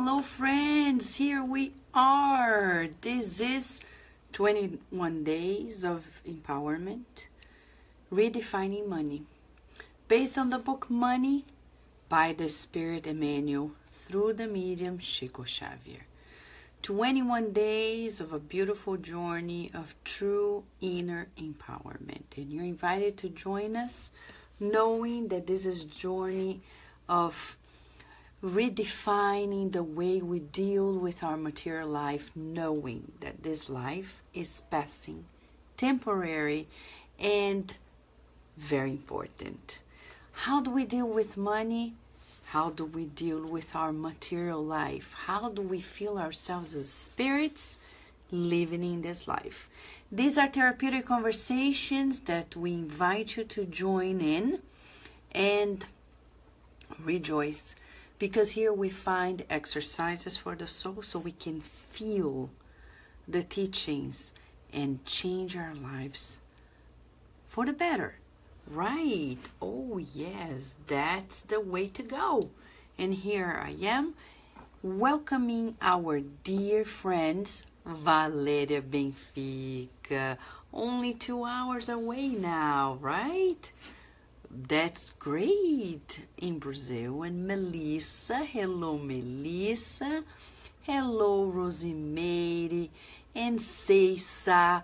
Hello friends, here we are. This is 21 days of empowerment, redefining money, based on the book Money by the Spirit Emmanuel through the medium Chico Xavier. 21 days of a beautiful journey of true inner empowerment, and you're invited to join us, knowing that this is a journey of redefining the way we deal with our material life, knowing that this life is passing, temporary, and very important. How do we deal with money? How do we deal with our material life? How do we feel ourselves as spirits living in this life? These are therapeutic conversations that we invite you to join in and rejoice. Because here we find exercises for the soul so we can feel the teachings and change our lives for the better. Right. Oh, yes, that's the way to go. And here I am welcoming our dear friends, Valéria Benfica. Only 2 hours away now, right? That's great in Brazil. And Melissa, hello Melissa, hello Rosemary, and Ceisa,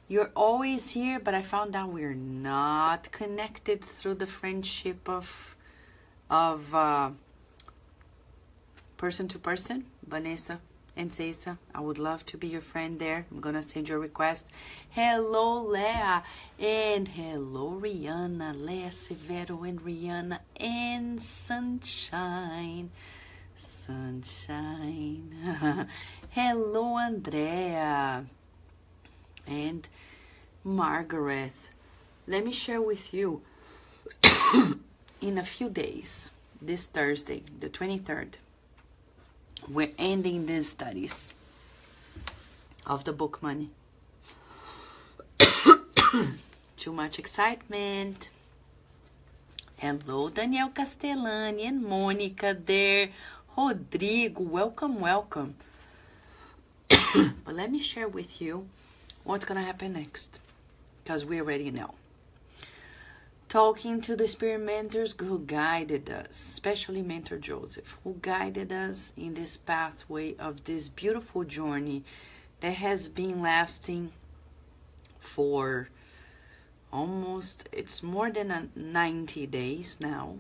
you're always here, but I found out we're not connected through the friendship of person to person. Vanessa and Ceisa, I would love to be your friend there. I'm gonna send your request. Hello Lea, and hello Rihanna, Lea Severo and Rihanna, and Sunshine. Hello Andrea and Margaret. Let me share with you in a few days, this Thursday, the 23rd, we're ending these studies of the book Money. Too much excitement. Hello, Daniel Castellani and Monica there. Rodrigo, welcome. But let me share with you what's going to happen next, because we already know. Talking to the spirit mentors who guided us, especially Mentor Joseph, who guided us in this pathway of this beautiful journey that has been lasting for almost, it's more than 90 days now.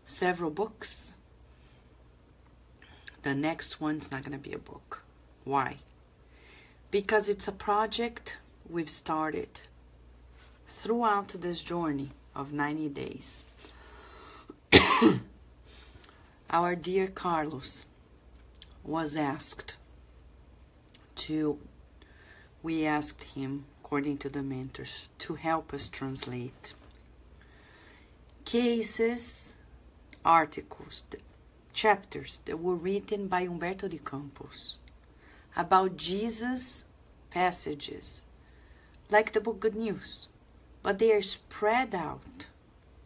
Several books. The next one's not going to be a book. Why? Because it's a project we've started throughout this journey of 90 days. Our dear Carlos was asked to, we asked him, according to the mentors, to help us translate cases, articles, chapters that were written by Humberto de Campos about Jesus passages, like the book Good News, but they are spread out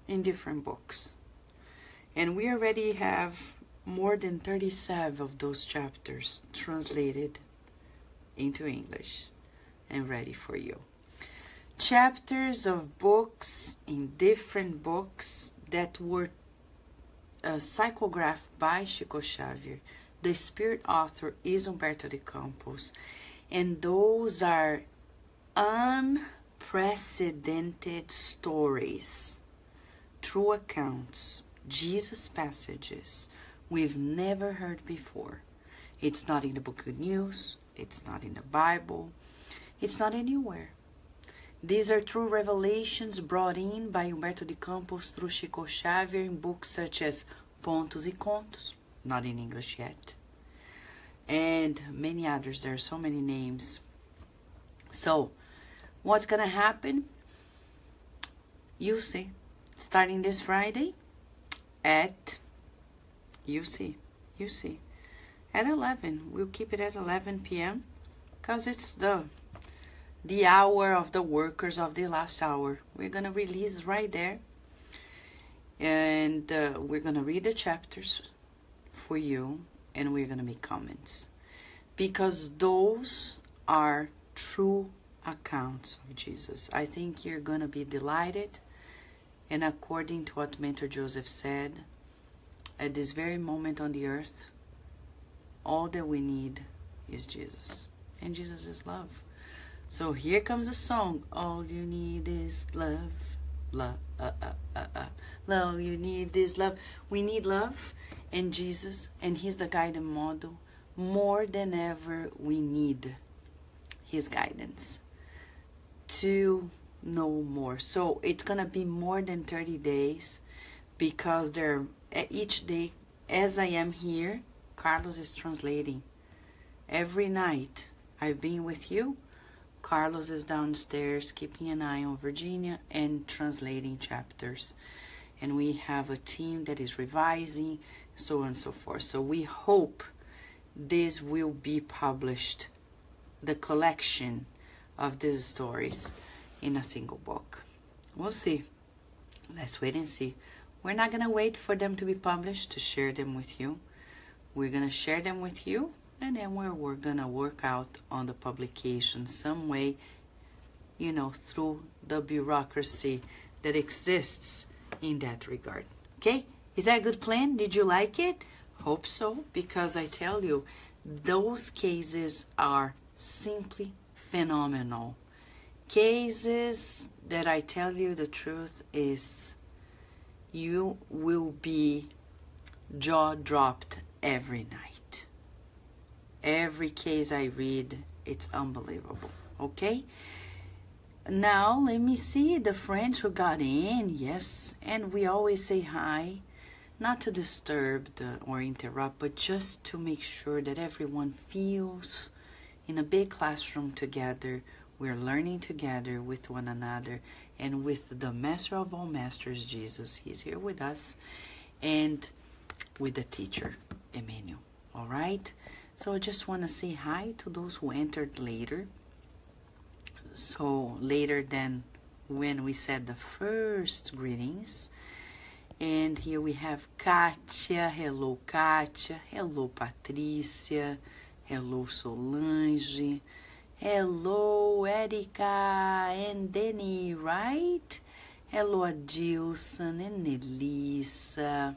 in different books. And we already have more than 37 of those chapters translated into English and ready for you. Chapters of books in different books that were psychographed by Chico Xavier. The spirit author is Humberto de Campos, and those are unprecedented stories, true accounts, Jesus passages we've never heard before. It's not in the book Good News, it's not in the Bible, it's not anywhere. These are true revelations brought in by Humberto de Campos through Chico Xavier in books such as Pontos e Contos, not in English yet, and many others. There are so many names. So, what's going to happen? You see, starting this Friday at, you see, at 11. We'll keep it at 11 p.m. because it's the hour of the workers of the last hour. We're going to release right there. And we're going to read the chapters for you, and we're going to make comments. Because those are true accounts of Jesus. I think you're going to be delighted. And according to what Mentor Joseph said, at this very moment on the earth, all that we need is Jesus. And Jesus is love. So here comes the song. All you need is love. Love. All you need is love. We need love and Jesus. And He's the guide and model. More than ever, we need His guidance to know more. So it's going to be more than 30 days because each day, as I am here, Carlos is translating. Every night I've been with you, Carlos is downstairs keeping an eye on Virginia and translating chapters. And we have a team that is revising, so on and so forth. So we hope this will be published, the collection of these stories, in a single book. We'll see. Let's wait and see. We're not going to wait for them to be published to share them with you. We're going to share them with you, and then we're going to work out on the publication some way, through the bureaucracy that exists in that regard. Okay? Is that a good plan? Did you like it? Hope so, because I tell you, those cases are simply phenomenal. Cases that I tell you the truth is you will be jaw dropped every night. Every case I read, it's unbelievable. Okay? Now, let me see the friends who got in. Yes, and we always say hi. Not to disturb or interrupt, but just to make sure that everyone feels in a big classroom together. We're learning together with one another and with the Master of all Masters, Jesus. He's here with us, and with the teacher, Emmanuel. All right? So I just want to say hi to those who entered later. So later than when we said the first greetings. And here we have Kátia. Hello, Kátia. Hello, Patrícia. Hello, Solange. Hello, Erika and Denny, right? Hello, Adilson and Elisa.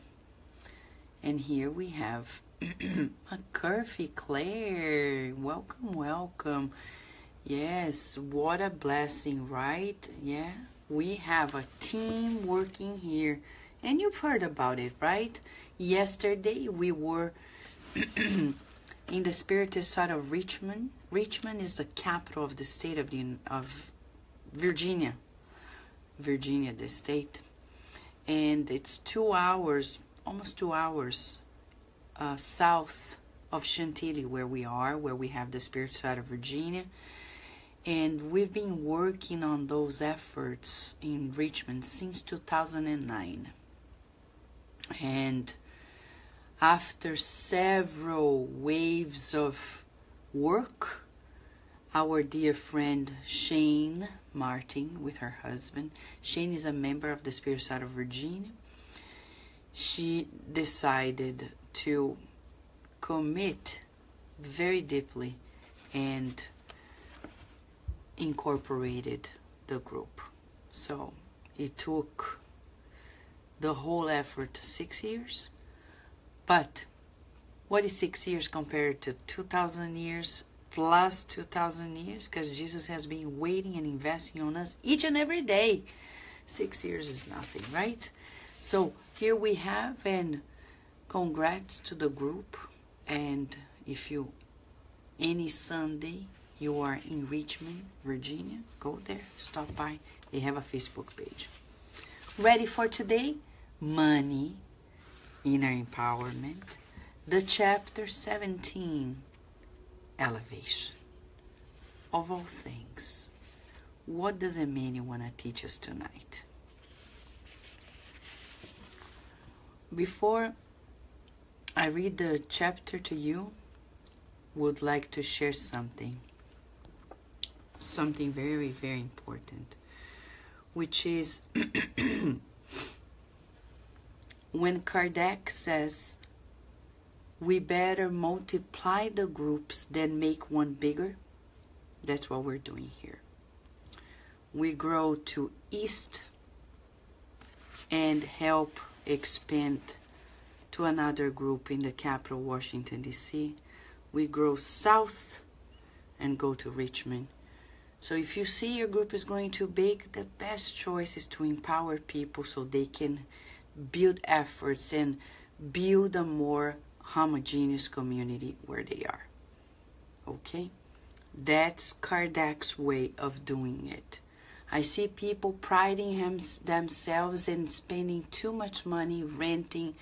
And here we have a Curvy Claire. Welcome, welcome. Yes, what a blessing, right? Yeah, we have a team working here. And you've heard about it, right? Yesterday we were in the spiritual side of Richmond. Richmond is the capital of the state of Virginia. Virginia, the state. And it's 2 hours, almost 2 hours south of Chantilly, where we have the spiritual side of Virginia. And we've been working on those efforts in Richmond since 2009. And after several waves of work, our dear friend Shane Martin with her husband, Shane is a member of the Spirit Side of Virginia. She decided to commit very deeply and incorporated the group. So it took the whole effort 6 years. But what is 6 years compared to 2,000 years plus 2,000 years? Because Jesus has been waiting and investing on us each and every day. 6 years is nothing, right? So here we have, and congrats to the group. And if any Sunday you are in Richmond, Virginia, go there, stop by. They have a Facebook page. Ready for today? Money, inner empowerment. The chapter 17, elevation. Of all things, what does Emmanuel want to teach us tonight? Before I read the chapter to you, would like to share something very, very important, which is when Kardec says we better multiply the groups than make one bigger, that's what we're doing here. We grow to east and help expand to another group in the capital, Washington, D.C. We grow south and go to Richmond. So if you see your group is growing too big, the best choice is to empower people so they can build efforts and build a more homogeneous community where they are. Okay? That's Kardec's way of doing it. I see people priding themselves in spending too much money renting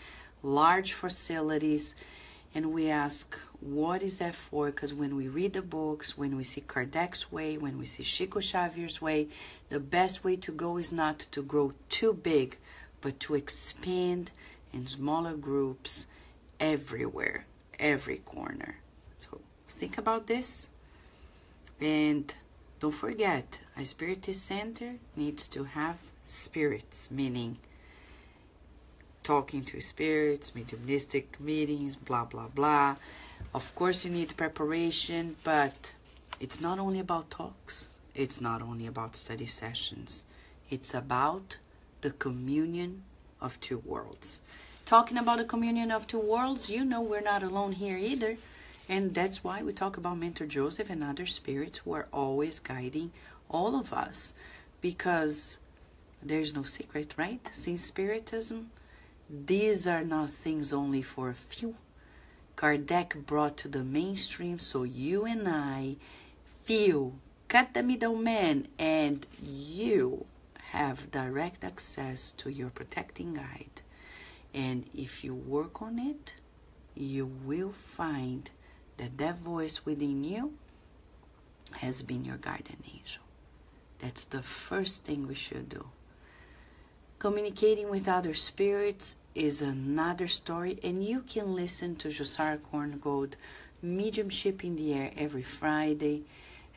large facilities, and we ask, what is that for? Because when we read the books, when we see Kardec's way, when we see Chico Xavier's way, the best way to go is not to grow too big, but to expand in smaller groups everywhere, every corner. So think about this. And don't forget, a spiritist center needs to have spirits, meaning talking to spirits, mediumistic meetings, blah, blah, blah. Of course, you need preparation, but it's not only about talks. It's not only about study sessions. It's about the communion of two worlds. Talking about the communion of two worlds, you know we're not alone here either. And that's why we talk about Mentor Joseph and other spirits who are always guiding all of us. Because there's no secret, right? Since Spiritism, these are not things only for a few. Kardec brought to the mainstream so you and I feel, cut the middleman, and you have direct access to your protecting guide. And if you work on it, you will find that that voice within you has been your guardian angel. That's the first thing we should do. Communicating with other spirits is another story, and you can listen to Jussara Korngold, Mediumship in the Air, every Friday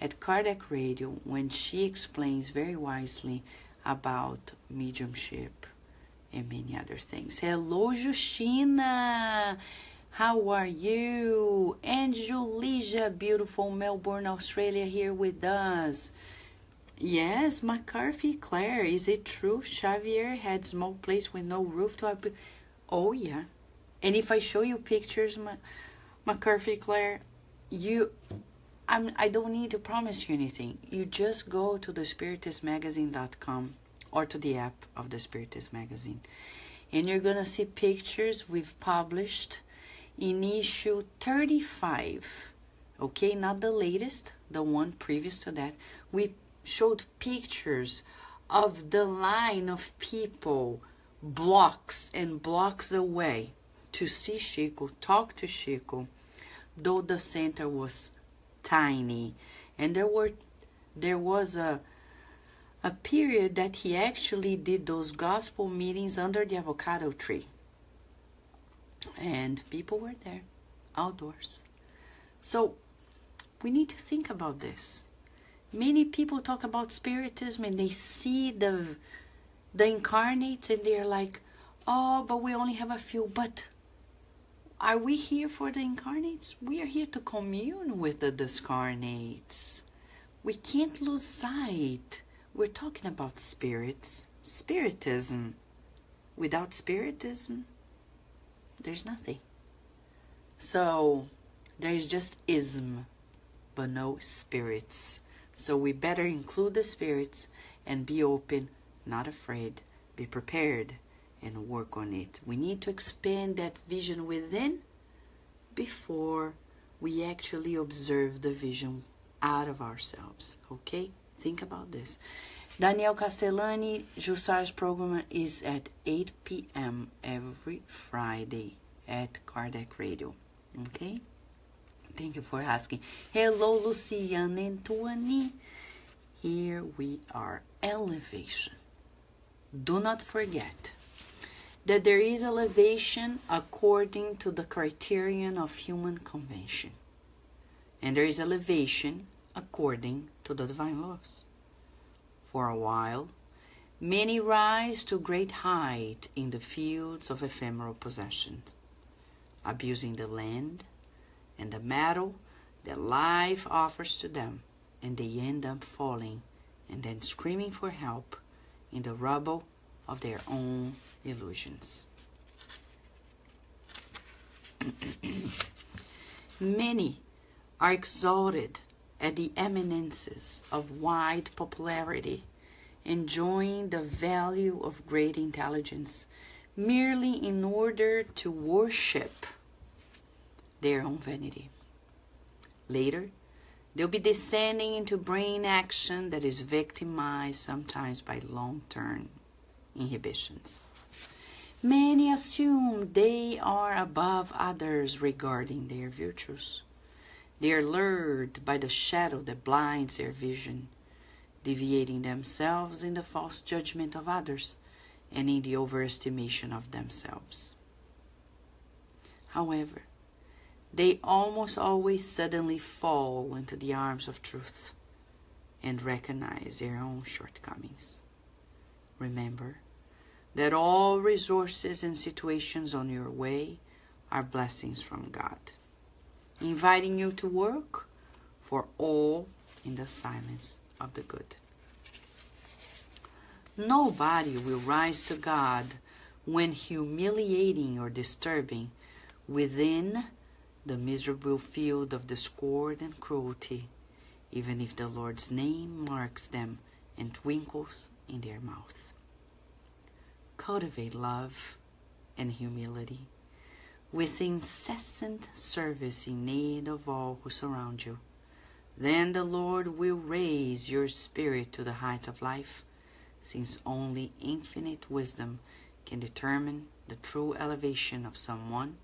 at Kardec Radio when she explains very wisely about mediumship and many other things. Hello, Justina! How are you? And Julija, beautiful Melbourne, Australia, here with us. Yes, McCarthy Claire, is it true Xavier had small place with no roof to have? Oh yeah. And if I show you pictures, McCarthy Claire, I don't need to promise you anything. You just go to thespiritistmagazine.com or to the app of the Spiritist Magazine, and you're gonna see pictures we've published in issue 35. Okay, not the latest, the one previous to that. We showed pictures of the line of people blocks and blocks away to see Chico, talk to Chico, though the center was tiny. And there was a period that he actually did those gospel meetings under the avocado tree. And people were there, outdoors. So we need to think about this. Many people talk about Spiritism and they see the incarnates and they're like, oh, but we only have a few. But are we here for the incarnates? We are here to commune with the discarnates. We can't lose sight. We're talking about spirits. Spiritism. Without Spiritism, there's nothing. So there's just ism, but no spirits. So we better include the spirits and be open, not afraid, be prepared, and work on it. We need to expand that vision within before we actually observe the vision out of ourselves. Okay? Think about this. Daniel Castellani, Jussara's program is at 8 p.m. every Friday at Kardec Radio. Okay? Thank you for asking. Hello, Luciana and Tuani. Here we are. Elevation. Do not forget that there is elevation according to the criterion of human convention. And there is elevation according to the divine laws. For a while, Many rise to great height in the fields of ephemeral possessions, abusing the land and the metal that life offers to them, and they end up falling and then screaming for help in the rubble of their own illusions. Many are exalted at the eminences of wide popularity, enjoying the value of great intelligence merely in order to worship their own vanity. Later, they'll be descending into brain action that is victimized sometimes by long-term inhibitions. Many assume they are above others regarding their virtues. They are lured by the shadow that blinds their vision, deviating themselves in the false judgment of others and in the overestimation of themselves. However, they almost always suddenly fall into the arms of truth and recognize their own shortcomings. Remember that all resources and situations on your way are blessings from God, inviting you to work for all in the silence of the good. Nobody will rise to God when humiliating or disturbing within the miserable field of discord and cruelty, even if the Lord's name marks them and twinkles in their mouth. Cultivate love and humility with incessant service in need of all who surround you. Then the Lord will raise your spirit to the heights of life, since only infinite wisdom can determine the true elevation of someone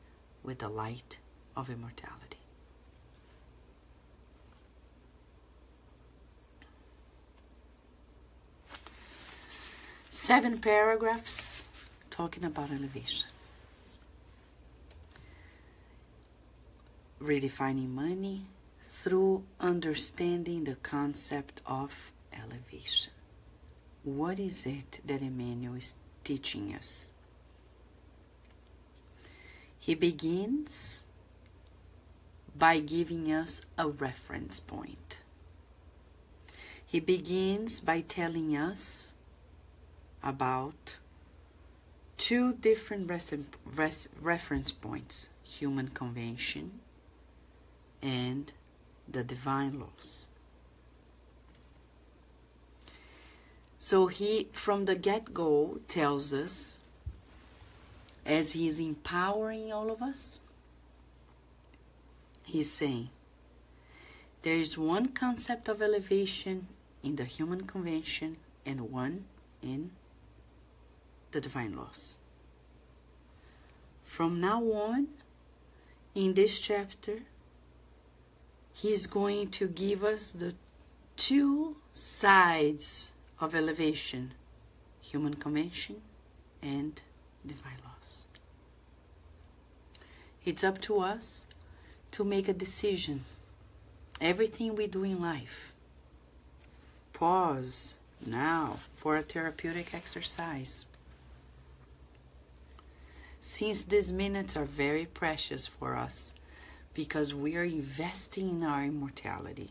with the light of immortality. Seven paragraphs talking about elevation. Redefining money through understanding the concept of elevation. What is it that Emmanuel is teaching us? He begins by giving us a reference point. He begins by telling us about two different reference points: human convention and the divine laws. So he, from the get-go, tells us, as he is empowering all of us, he's saying, there is one concept of elevation in the human convention and one in the divine laws. From now on, in this chapter, he's going to give us the two sides of elevation: human convention and divine laws. It's up to us to make a decision. Everything we do in life. Pause now for a therapeutic exercise. Since these minutes are very precious for us, because we are investing in our immortality.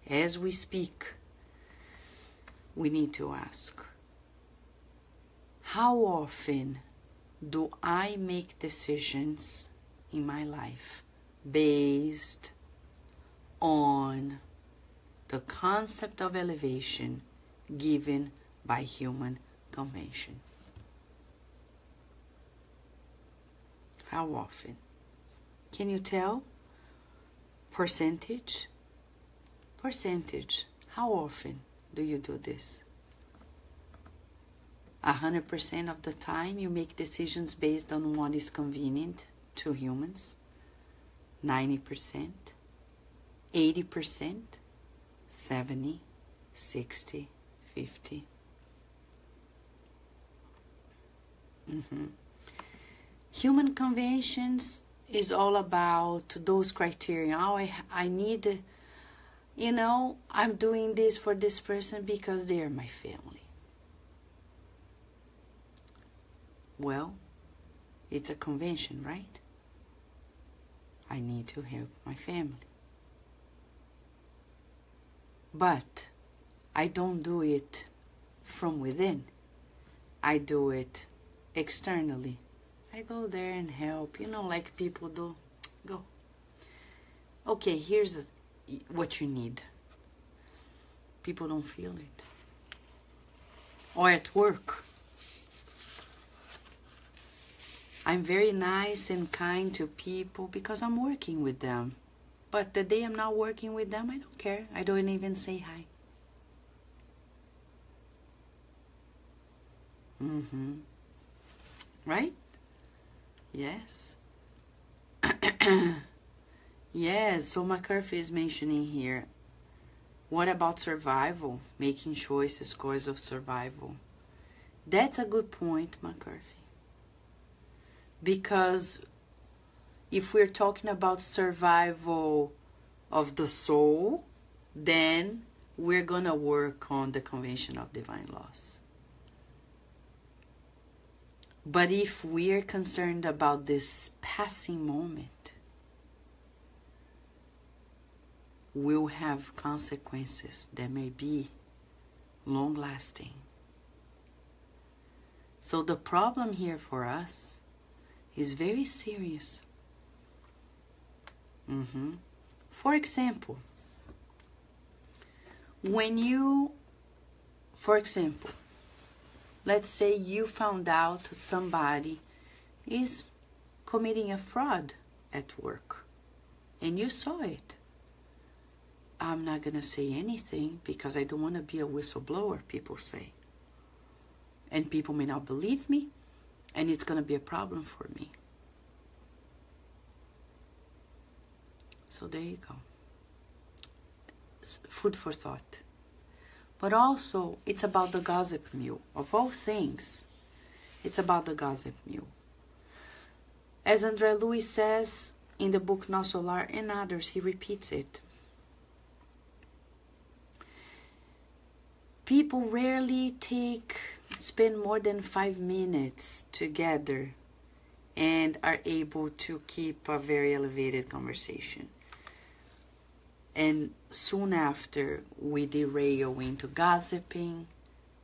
As we speak, we need to ask, how often do I make decisions in my life based on the concept of elevation given by human convention? How often? Can you tell? Percentage? Percentage. How often do you do this? 100% of the time you make decisions based on what is convenient to humans? 90%? 80%? 70? 60? 50? Human conventions is all about those criteria. Oh, I need, I'm doing this for this person because they are my family. Well, it's a convention, right? I need to help my family. But I don't do it from within. I do it externally. I go there and help, like people do. Go. Okay, here's what you need. People don't feel it. Or at work. I'm very nice and kind to people because I'm working with them. But the day I'm not working with them, I don't care. I don't even say hi. Right? Yes. Yes, so McCarthy is mentioning here. What about survival? Making choices, cause of survival. That's a good point, McCarthy. Because if we're talking about survival of the soul, then we're going to work on the convention of divine laws. But if we're concerned about this passing moment, we'll have consequences that may be long-lasting. So the problem here for us is very serious. For example, let's say you found out somebody is committing a fraud at work and you saw it. I'm not going to say anything because I don't want to be a whistleblower, people say. And people may not believe me, and it's going to be a problem for me. So there you go. It's food for thought. But also, it's about the gossip mill. Of all things, it's about the gossip mill. As André Luiz says in the book Nosso Lar and others, he repeats it. People rarely spend more than 5 minutes together and are able to keep a very elevated conversation. And soon after, we derail into gossiping,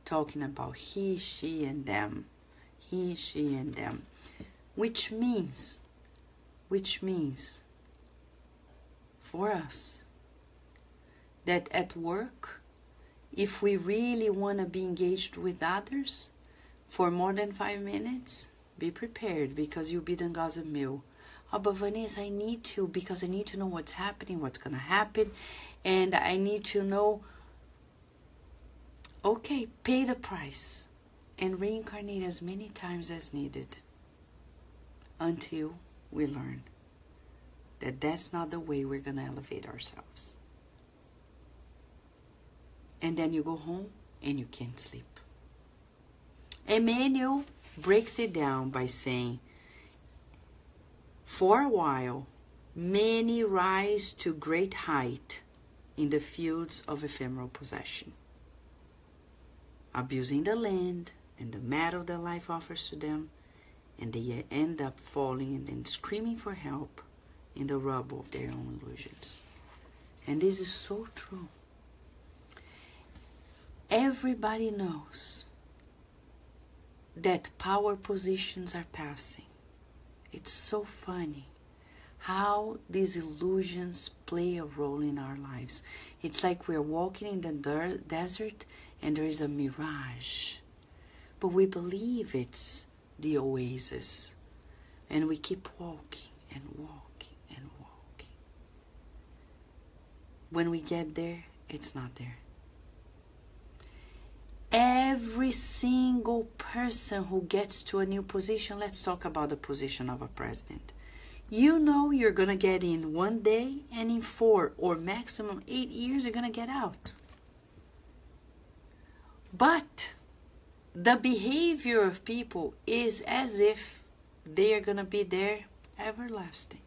talking about he, she, and them. He, she, and them. Which means for us that at work, if we really want to be engaged with others for more than 5 minutes, be prepared because you'll be the gossip mill. Oh, but Vanessa, I need to because I need to know what's happening, what's going to happen, and I need to know. Okay, pay the price and reincarnate as many times as needed until we learn that that's not the way we're going to elevate ourselves. And then you go home and you can't sleep. Emmanuel breaks it down by saying, for a while, many rise to great height in the fields of ephemeral possession, abusing the land and the metal that life offers to them, and they end up falling and then screaming for help in the rubble of their own illusions. And this is so true. Everybody knows that power positions are passing. It's so funny how these illusions play a role in our lives. It's like we're walking in the desert and there is a mirage. But we believe it's the oasis. And we keep walking and walking and walking. When we get there, it's not there. Every single person who gets to a new position, let's talk about the position of a president. You know you're going to get in one day, and in 4 or maximum 8 years, you're going to get out. But the behavior of people is as if they are going to be there everlasting.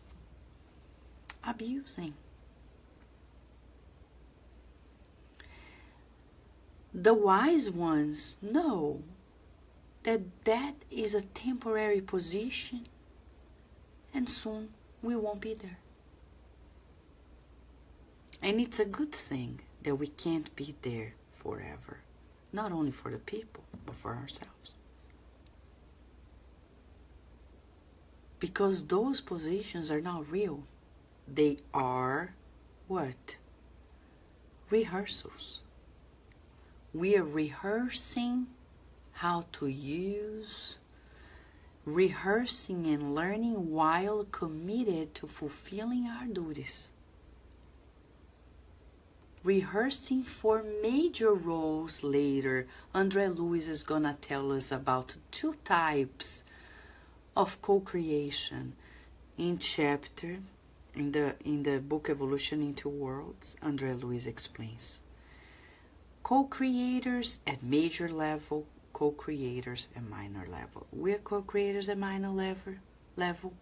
Abusing. The wise ones know that is a temporary position, and soon we won't be there. And it's a good thing that we can't be there forever, not only for the people, but for ourselves. Because those positions are not real. They are what? Rehearsals. We are rehearsing how to use, rehearsing and learning while committed to fulfilling our duties. Rehearsing for major roles later. Andre Lewis is gonna tell us about 2 types of co-creation in the book Evolution in 2 Worlds. Andre Lewis explains co-creators at major level, co-creators at minor level. We're co-creators at minor level,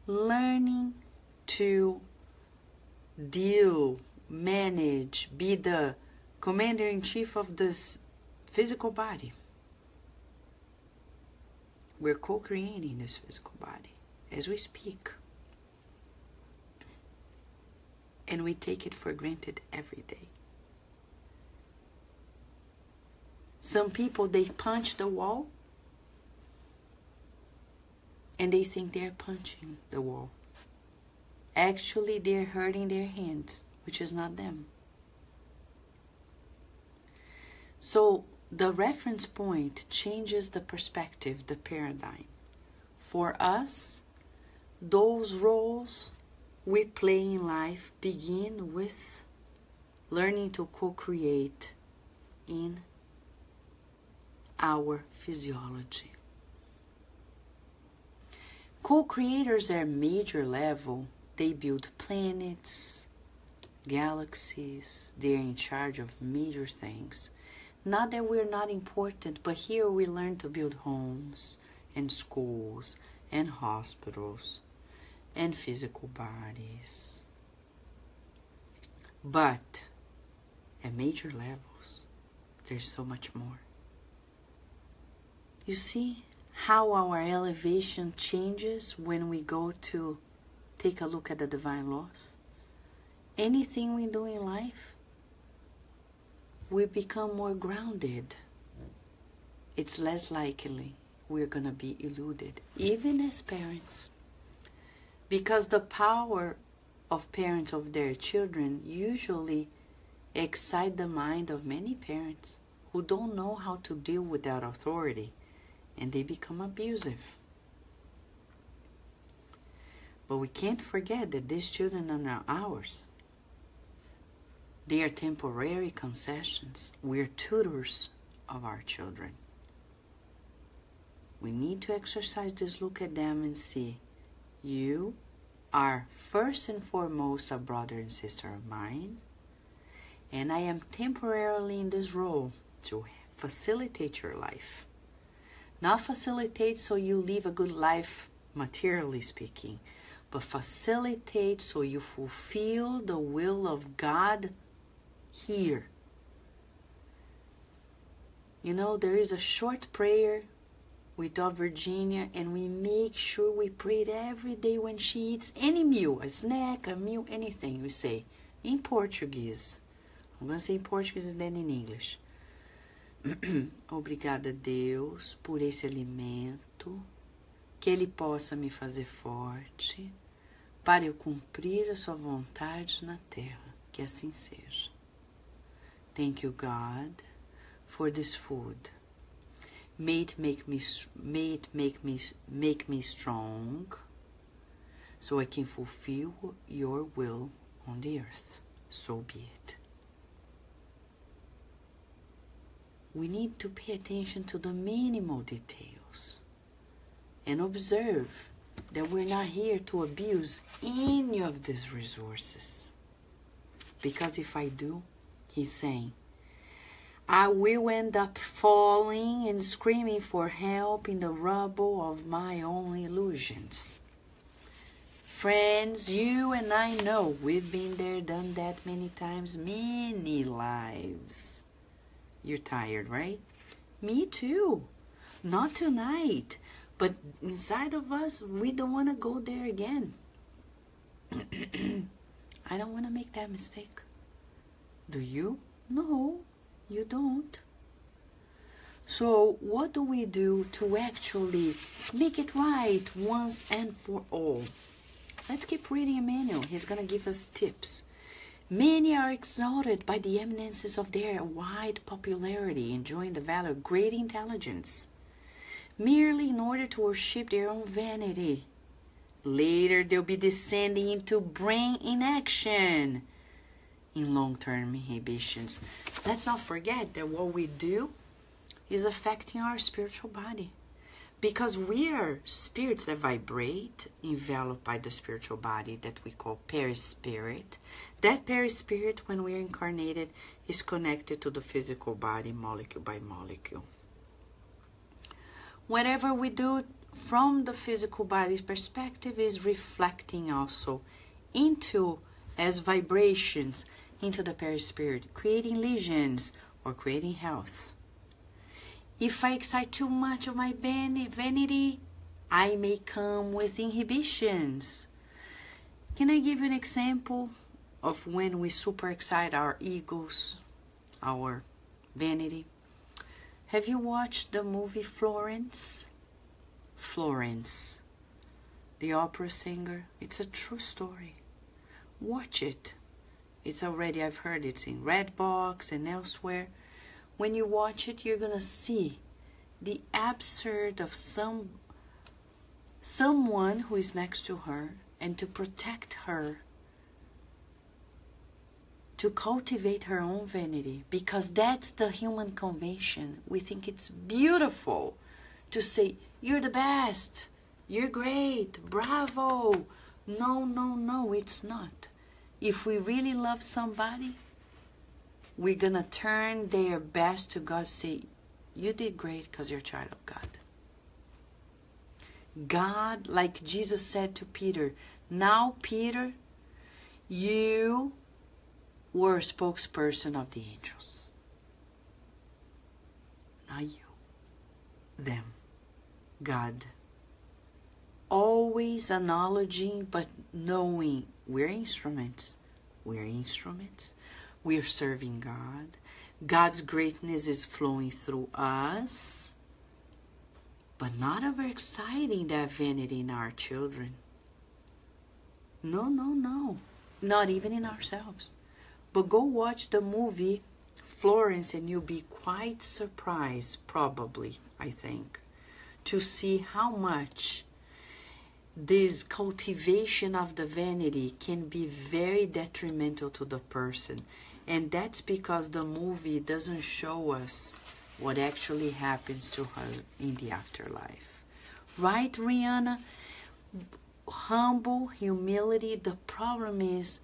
learning to deal, manage, be the commander-in-chief of this physical body. We're co-creating this physical body as we speak. And we take it for granted every day. Some people, they punch the wall and they think they're punching the wall. Actually, they're hurting their hands, which is not them. So the reference point changes the perspective, the paradigm. For us, those roles we play in life begin with learning to co-create in our physiology. Co-creators at major level, they build planets, galaxies, they're in charge of major things. Not that we're not important, but here we learn to build homes and schools and hospitals and physical bodies. But at major levels, there's so much more. You see how our elevation changes when we go to take a look at the divine laws? Anything we do in life, we become more grounded. It's less likely we're going to be eluded, even as parents. Because the power of parents over their children usually excite the mind of many parents who don't know how to deal with that authority, and they become abusive. But we can't forget that these children are not ours. They are temporary concessions. We're tutors of our children. We need to exercise this look at them and see, you are first and foremost a brother and sister of mine, and I am temporarily in this role to facilitate your life. Not facilitate so you live a good life, materially speaking, but facilitate so you fulfill the will of God here. You know, there is a short prayer with Virginia, and we make sure we pray it every day when she eats any meal, a snack, a meal, anything. We say in Portuguese. I'm going to say in Portuguese and then in English. Obrigada, Deus, por esse alimento, que Ele possa me fazer forte, para eu cumprir a sua vontade na terra, que assim seja. Thank you, God, for this food. May it make me strong, so I can fulfill your will on the earth. So be it. We need to pay attention to the minimal details and observe that we're not here to abuse any of these resources. Because if I do, he's saying, I will end up falling and screaming for help in the rubble of my own illusions. Friends, you and I know we've been there, done that many times, many lives. You're tired, right? Me too. Not tonight, but inside of us, we don't want to go there again. I don't want to make that mistake. Do you? No, you don't. So what do we do to actually make it right once and for all? Let's keep reading Emmanuel. He's going to give us tips. Many are exalted by the eminences of their wide popularity, enjoying the value of great intelligence, merely in order to worship their own vanity. Later, they'll be descending into brain inaction in long-term inhibitions. Let's not forget that what we do is affecting our spiritual body. Because we are spirits that vibrate, enveloped by the spiritual body that we call perispirit. That perispirit, when we are incarnated, is connected to the physical body, molecule by molecule. Whatever we do from the physical body's perspective is reflecting also into, as vibrations, into the perispirit, creating lesions or creating health. If I excite too much of my vanity, I may come with inhibitions. Can I give you an example of when we super excite our egos, our vanity? Have you watched the movie Florence? Florence, the opera singer. It's a true story. Watch it. It's already, I've heard it's in Redbox and elsewhere. When you watch it, you're going to see the absurd of someone who is next to her, and to protect her, to cultivate her own vanity, because that's the human convention. We think it's beautiful to say, you're the best, you're great, bravo. No, no, no, it's not. If we really love somebody, we're going to turn their best to God, say, you did great because you're a child of God. God, like Jesus said to Peter, now Peter, you were a spokesperson of the angels. Not you, them, God. Always acknowledging, but knowing we're instruments. We're instruments. We're serving God. God's greatness is flowing through us, but not overexciting that vanity in our children. No, no, no. Not even in ourselves. But go watch the movie Florence and you'll be quite surprised, probably, I think, to see how much this cultivation of the vanity can be very detrimental to the person. And that's because the movie doesn't show us what actually happens to her in the afterlife. Right, Rihanna? Humble, humility. The problem is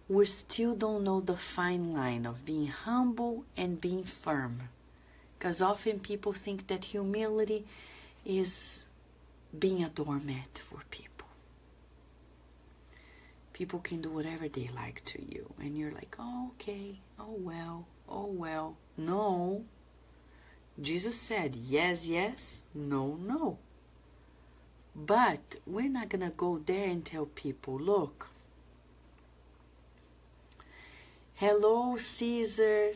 we still don't know the fine line of being humble and being firm. Because often people think that humility is being a doormat for people. People can do whatever they like to you. And you're like, oh, okay, oh, well. No. Jesus said, yes, yes, no, no. But we're not going to go there and tell people, look, hello, Caesar,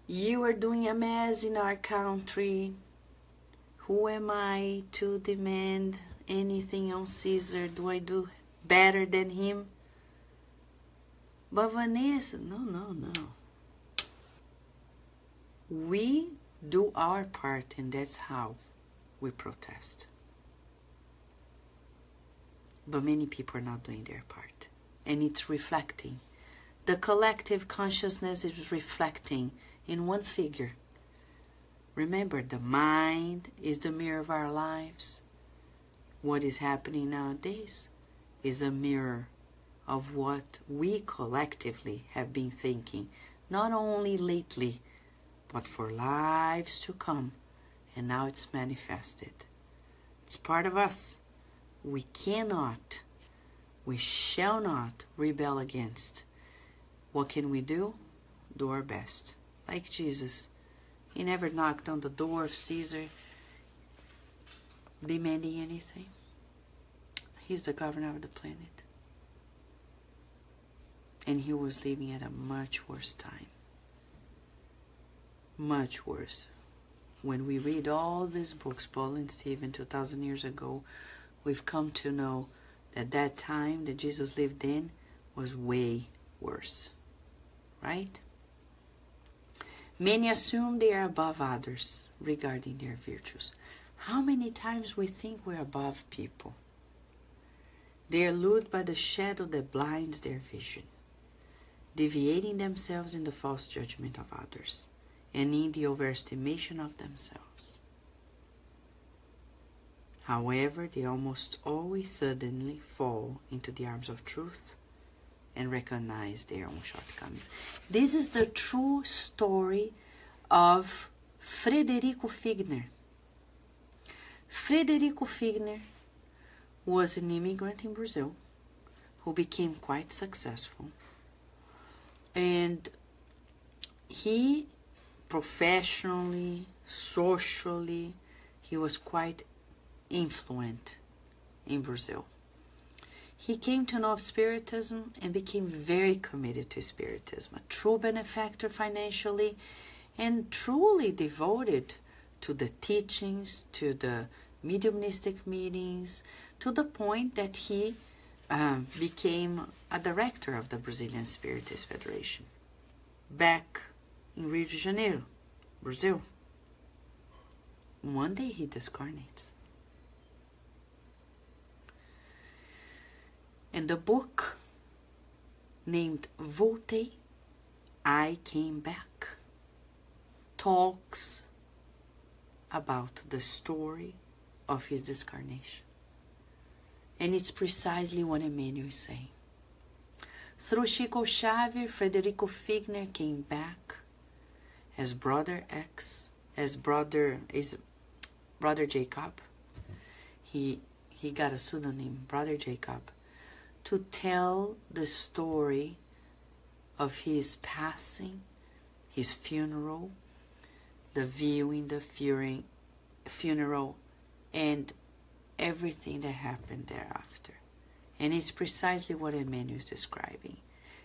you are doing a mess in our country. Who am I to demand anything on Caesar? Do I do better than him? But Vanessa, no. We do our part, and that's how we protest. But many people are not doing their part. And it's reflecting. The collective consciousness is reflecting in one figure. Remember, the mind is the mirror of our lives. What is happening nowadays is a mirror of what we collectively have been thinking, not only lately, but for lives to come. And now it's manifested. It's part of us. We cannot, we shall not rebel against. What can we do? Do our best. Like Jesus. He never knocked on the door of Caesar demanding anything. He's the governor of the planet. And he was living at a much worse time. Much worse. When we read all these books, Paul and Stephen, 2,000 years ago, we've come to know that that time that Jesus lived in was way worse. Right? Many assume they are above others regarding their virtues. How many times we think we're above people? They are lured by the shadow that blinds their vision, deviating themselves in the false judgment of others and in the overestimation of themselves. However, they almost always suddenly fall into the arms of truth and recognize their own shortcomings. This is the true story of Frederico Figner. Frederico Figner was an immigrant in Brazil who became quite successful. And he professionally, socially, he was quite influent in Brazil. He came to know of Spiritism and became very committed to Spiritism, a true benefactor financially and truly devoted to the teachings, to the mediumistic meetings, to the point that he became a director of the Brazilian Spiritist Federation back in Rio de Janeiro, Brazil. One day he discarnates. And the book named Voltei, I Came Back, talks about the story of his discarnation. And it's precisely what Emmanuel is saying. Through Chico Xavier, Frederico Figner came back as Brother Jacob. He got a pseudonym, Brother Jacob, to tell the story of his passing, his funeral, the viewing, the funeral, and everything that happened thereafter. And it's precisely what Emmanuel is describing.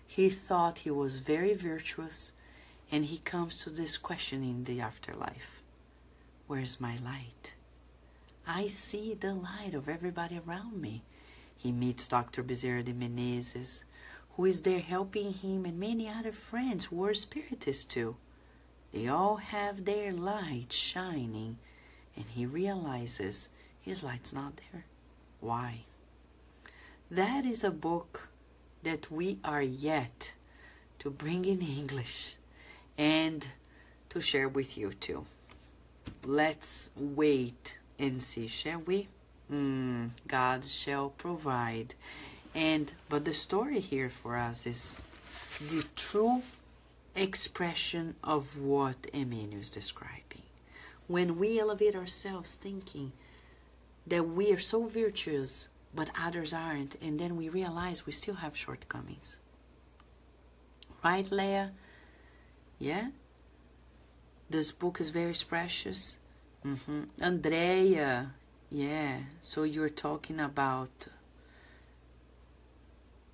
He thought he was very virtuous, and he comes to this question in the afterlife. Where's my light? I see the light of everybody around me. He meets Dr. Bezerra de Menezes, who is there helping him, and many other friends who are Spiritists too. They all have their light shining, and he realizes his light's not there. Why? That is a book that we are yet to bring in English and to share with you too. Let's wait and see, shall we? God shall provide. But the story here for us is the true expression of what Emmanuel is describing. When we elevate ourselves thinking that we are so virtuous, but others aren't, and then we realize we still have shortcomings. Right, Leah? Yeah? This book is very precious. Andrea, yeah. So you're talking about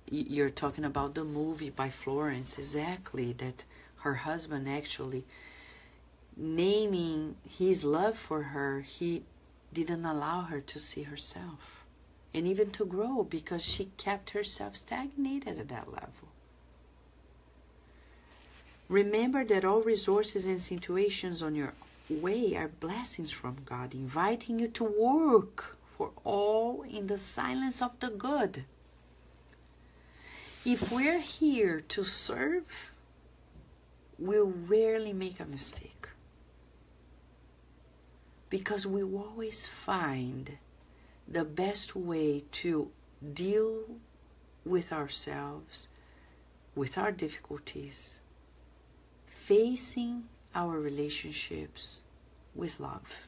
the movie by Florence, exactly, that her husband actually, naming his love for her, he didn't allow her to see herself and even to grow, because she kept herself stagnated at that level. Remember that all resources and situations on your way are blessings from God, inviting you to work for all in the silence of the good. If we're here to serve, we'll rarely make a mistake, because we always find the best way to deal with ourselves, with our difficulties, facing our relationships with love.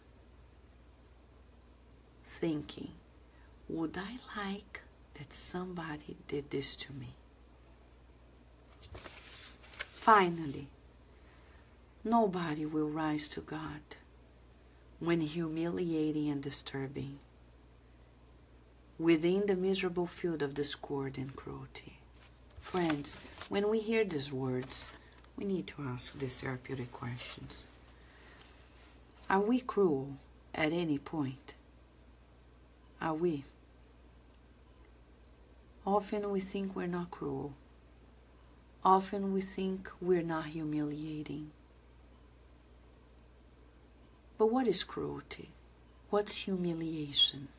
Thinking, would I like that somebody did this to me? Finally, nobody will rise to God when humiliating and disturbing within the miserable field of discord and cruelty. Friends, when we hear these words, we need to ask these therapeutic questions. Are we cruel at any point? Are we? Often we think we're not cruel. Often we think we're not humiliating. But what is cruelty? What's humiliation?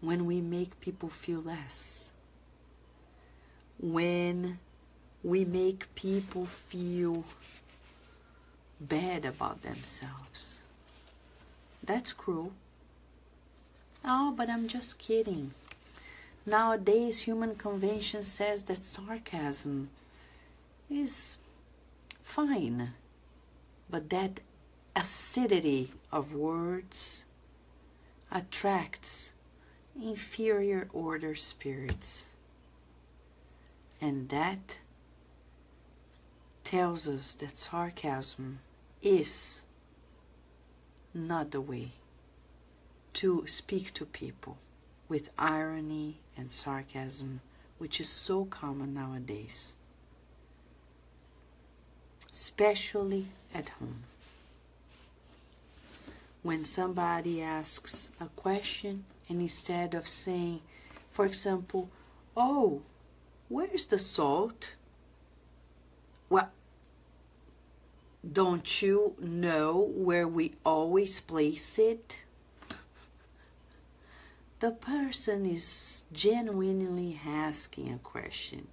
When we make people feel less. When we make people feel bad about themselves. That's cruel. Oh, but I'm just kidding. Nowadays, human convention says that sarcasm is fine, but that acidity of words attracts inferior order spirits, and that tells us that sarcasm is not the way to speak to people with irony and sarcasm, which is so common nowadays, especially at home. When somebody asks a question, and instead of saying, for example, oh, where's the salt? Well, don't you know where we always place it? The person is genuinely asking a question.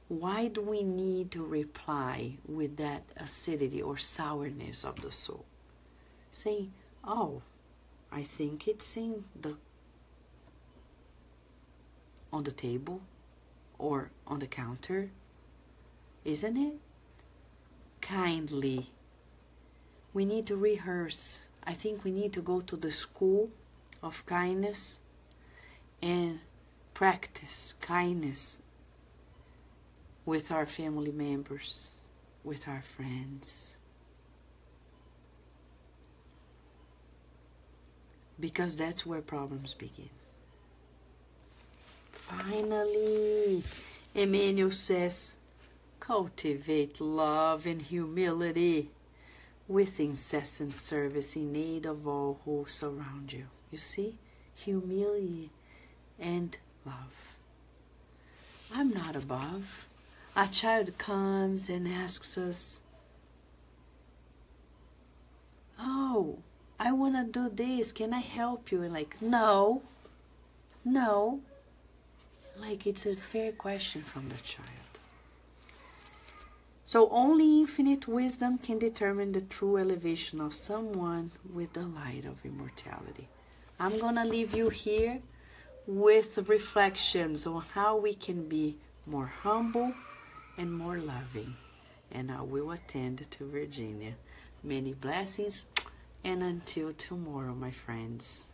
Why do we need to reply with that acidity or sourness of the soul? Saying, oh, I think it's on the table or on the counter, isn't it? Kindly. We need to rehearse. I think we need to go to the school of kindness and practice kindness with our family members, with our friends. Because that's where problems begin. Finally, Emmanuel says, cultivate love and humility with incessant service in aid of all who surround you. You see? Humility and love. I'm not above. A child comes and asks us, oh, I want to do this. Can I help you? And like, no. Like, it's a fair question from the child. So only infinite wisdom can determine the true elevation of someone with the light of immortality. I'm going to leave you here with reflections on how we can be more humble and more loving. And I will attend to Virginia. Many blessings, and until tomorrow, my friends.